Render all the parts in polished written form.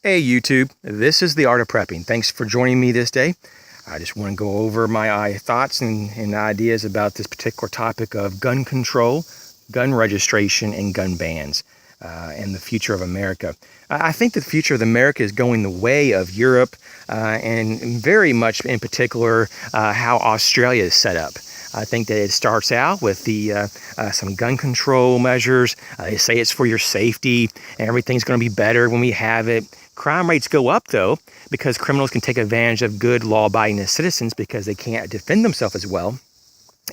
Hey YouTube, this is The Art of Prepping. Thanks for joining me this day. I just want to go over my thoughts and ideas about this particular topic of gun control, gun registration, and gun bans, and the future of America. I think the future of America is going the way of Europe, and very much in particular how Australia is set up. I think that it starts out with some gun control measures. They say it's for your safety and everything's going to be better when we have it. Crime rates go up, though, because criminals can take advantage of good law-abiding citizens because they can't defend themselves as well.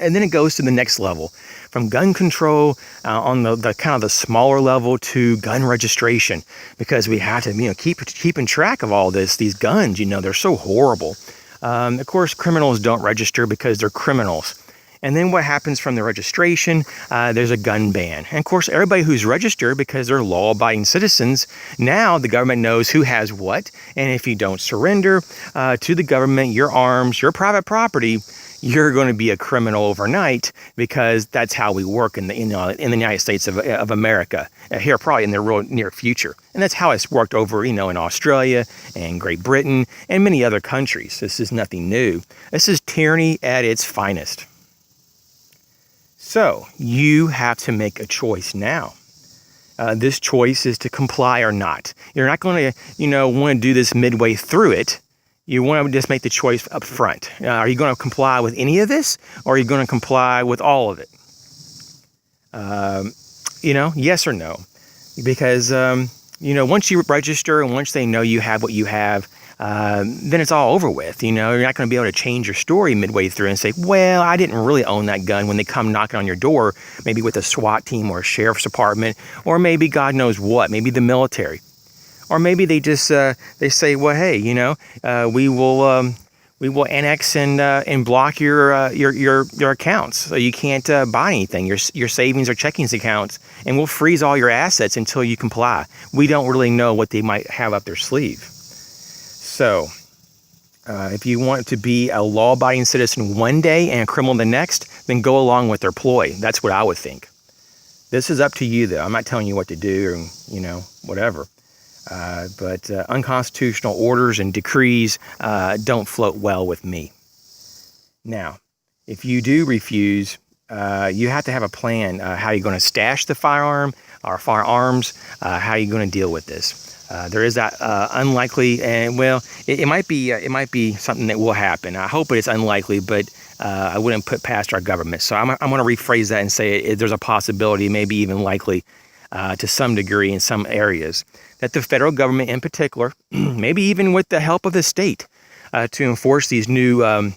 And then it goes to the next level, from gun control on the kind of the smaller level to gun registration, because we have to keeping track of all these guns. They're so horrible. Of course, criminals don't register because they're criminals. And then what happens from the registration, there's a gun ban. And of course, everybody who's registered because they're law-abiding citizens, now the government knows who has what. And if you don't surrender to the government, your arms, your private property, you're going to be a criminal overnight, because that's how we work in the United States of America, here probably in the real near future. And that's how it's worked over, in Australia and Great Britain and many other countries. This is nothing new. This is tyranny at its finest. So you have to make a choice now. This choice is to comply or not. You're not going to, want to do this midway through it. You want to just make the choice up front. Are you going to comply with any of this, or are you going to comply with all of it? Yes or no. Because, once you register and once they know you have what you have, then it's all over with. You're not going to be able to change your story midway through and say, well, I didn't really own that gun, when they come knocking on your door, maybe with a SWAT team or a sheriff's department, or maybe God knows what, maybe the military. Or maybe they just they say, well, hey, we will annex and block your accounts, so you can't buy anything, your savings or checking accounts, and we'll freeze all your assets until you comply. We don't really know what they might have up their sleeve. So, if you want to be a law-abiding citizen one day and a criminal the next, then go along with their ploy. That's what I would think. This is up to you, though. I'm not telling you what to do or, whatever. But unconstitutional orders and decrees don't float well with me. Now, if you do refuse, you have to have a plan. How you're going to stash the firearm or firearms, how you're going to deal with this. There is that unlikely, and it might be something that will happen. I hope it's unlikely, but I wouldn't put past our government. So I'm going to rephrase that and say there's a possibility, maybe even likely, to some degree in some areas, that the federal government in particular, maybe even with the help of the state, to enforce these new,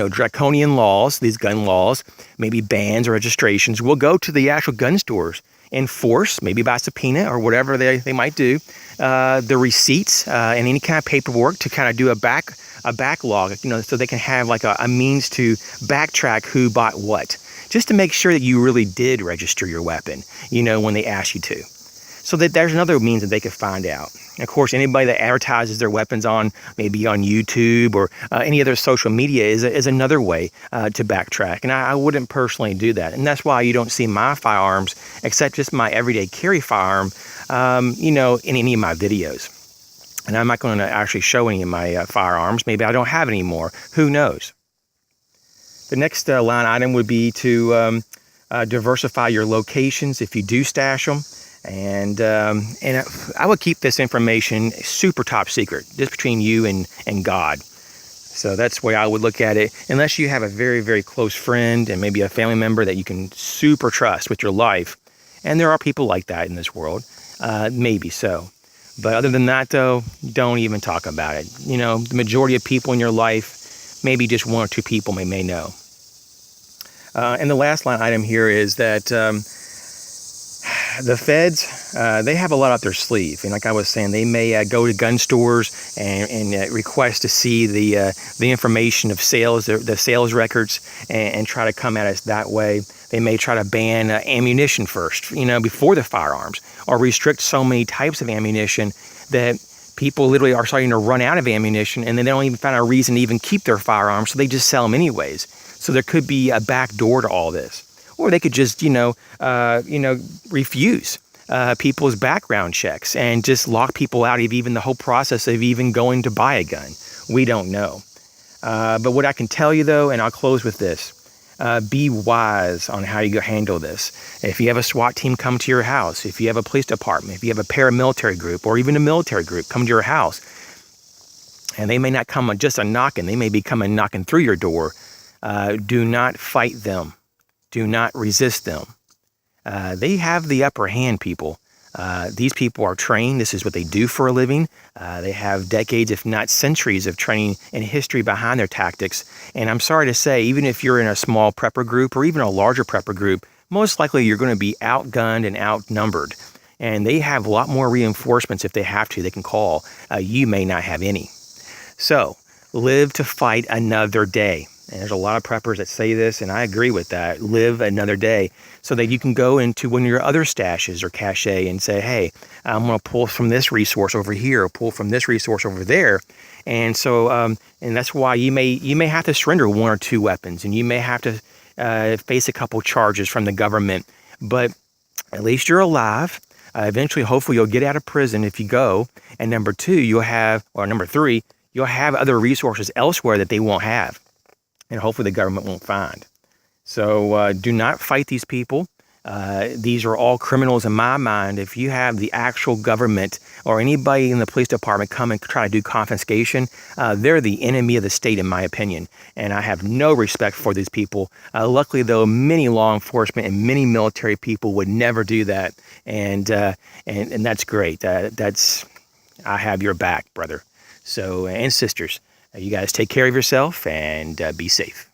draconian laws, these gun laws, maybe bans or registrations, will go to the actual gun stores and force, maybe by subpoena or whatever they might do, the receipts and any kind of paperwork to kind of do a backlog, so they can have like a means to backtrack who bought what, just to make sure that you really did register your weapon, when they ask you to. So that there's another means that they could find out. And of course, anybody that advertises their weapons maybe on YouTube or any other social media is another way to backtrack. And I wouldn't personally do that. And that's why you don't see my firearms, except just my everyday carry firearm, in any of my videos. And I'm not going to actually show any of my firearms. Maybe I don't have any more. Who knows? The next line item would be to diversify your locations if you do stash them. And I would keep this information super top secret, just between you and God. So that's the way I would look at it, unless you have a very, very close friend and maybe a family member that you can super trust with your life. And there are people like that in this world, maybe so. But other than that, though, don't even talk about it. The majority of people in your life, maybe just one or two people may know. And the last line item here is that the feds, they have a lot up their sleeve. And like I was saying, they may go to gun stores and request to see the information of sales, the sales records, and try to come at us that way. They may try to ban ammunition first, before the firearms, or restrict so many types of ammunition that people literally are starting to run out of ammunition, and then they don't even find a reason to even keep their firearms, so they just sell them anyways. So there could be a back door to all this. Or they could just, refuse people's background checks and just lock people out of even the whole process of even going to buy a gun. We don't know. But what I can tell you, though, and I'll close with this, be wise on how you handle this. If you have a SWAT team come to your house, if you have a police department, if you have a paramilitary group or even a military group come to your house, and they may not come just a knocking, they may be coming knocking through your door, do not fight them. Do not resist them. They have the upper hand, people. These people are trained. This is what they do for a living. They have decades, if not centuries, of training and history behind their tactics. And I'm sorry to say, even if you're in a small prepper group or even a larger prepper group, most likely you're going to be outgunned and outnumbered. And they have a lot more reinforcements if they have to. They can call. You may not have any. So live to fight another day. And there's a lot of preppers that say this, and I agree with that. Live another day so that you can go into one of your other stashes or cache and say, hey, I'm going to pull from this resource over here, or pull from this resource over there. And so, and that's why you may have to surrender 1 or 2 weapons, and you may have to face a couple charges from the government. But at least you're alive. Eventually, hopefully, you'll get out of prison if you go. And number 2, number 3, you'll have other resources elsewhere that they won't have. And hopefully the government won't find. So do not fight these people. These are all criminals in my mind. If you have the actual government or anybody in the police department come and try to do confiscation, they're the enemy of the state, in my opinion. And I have no respect for these people. Luckily, though, many law enforcement and many military people would never do that. And that's great. I have your back, brother. So, and sisters. You guys take care of yourself and be safe.